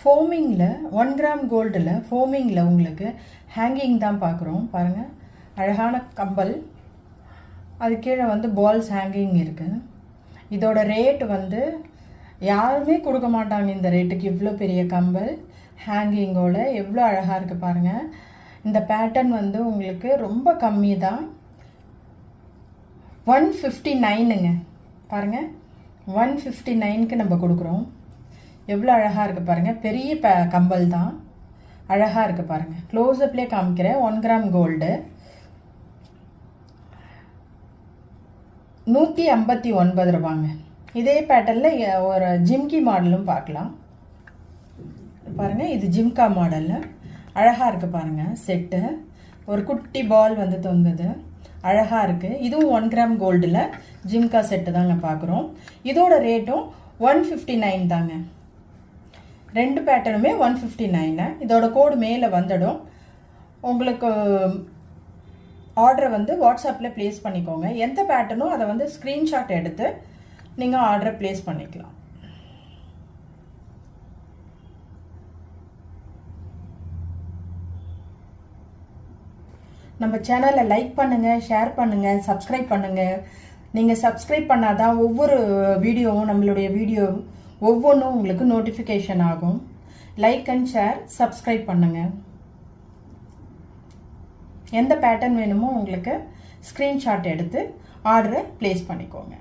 ஃபோமிங்கில் 1 gram கோல்டில் ஃபோமிங்கில் உங்களுக்கு hanging தான் பார்க்குறோம். பாருங்கள், அழகான கம்பல். அது கீழே வந்து பால்ஸ் ஹேங்கிங் இருக்குது. இதோட ரேட்டு வந்து யாருமே கொடுக்க மாட்டாங்க இந்த ரேட்டுக்கு. இவ்வளோ பெரிய கம்பல் ஹேங்கிங்கோட எவ்வளோ அழகாக இருக்குது பாருங்கள். இந்த பேட்டர்ன் வந்து உங்களுக்கு ரொம்ப கம்மி தான், 159ங்க. பாருங்கள், 159க்கு நம்ம கொடுக்குறோம். எவ்வளோ அழகாக இருக்குது பாருங்கள். பெரிய கம்பல் தான், அழகாக இருக்குது பாருங்கள். க்ளோஸ்அப்லேயே காமிக்கிறேன். 1 கிராம் கோல்டு 159 ரூபாங்க. இதே பேட்டர்னில் ஒரு ஜிம்கி மாடலும் பார்க்கலாம். பாருங்கள், இது ஜிம்கா மாடலில் அழகாக இருக்குது பாருங்கள். செட்டு ஒரு குட்டி பால் வந்து தொங்குது, அழகாக இருக்குது. இதுவும் 1 கிராம் கோல்டில் ஜிம்கா செட்டு தாங்க பார்க்குறோம். இதோட ரேட்டும் 159 தாங்க. ரெண்டு பேட்டர்னுமே 159. இதோட கோடு மேலே வந்துடும். உங்களுக்கு ஆர்டரை வந்து வாட்ஸ்அப்பில் ப்ளேஸ் பண்ணிக்கோங்க. எந்த பேட்டர்னும் அதை வந்து ஸ்க்ரீன்ஷாட் எடுத்து நீங்கள் ஆர்டரை ப்ளேஸ் பண்ணிக்கலாம். நம்ம சேனலை லைக் பண்ணுங்கள், ஷேர் பண்ணுங்கள், சப்ஸ்கிரைப் பண்ணுங்கள். நீங்கள் சப்ஸ்கிரைப் பண்ணாதான் ஒவ்வொரு வீடியோவும், நம்மளுடைய வீடியோ ஒவ்வொன்றும் உங்களுக்கு நோட்டிஃபிகேஷன் ஆகும். லைக் அண்ட் ஷேர், சப்ஸ்கிரைப் பண்ணுங்கள். எந்த பேட்டர்ன் வேணுமோ உங்களுக்கு ஸ்க்ரீன்ஷாட் எடுத்து ஆர்டரை ப்ளேஸ் பண்ணிக்கோங்க.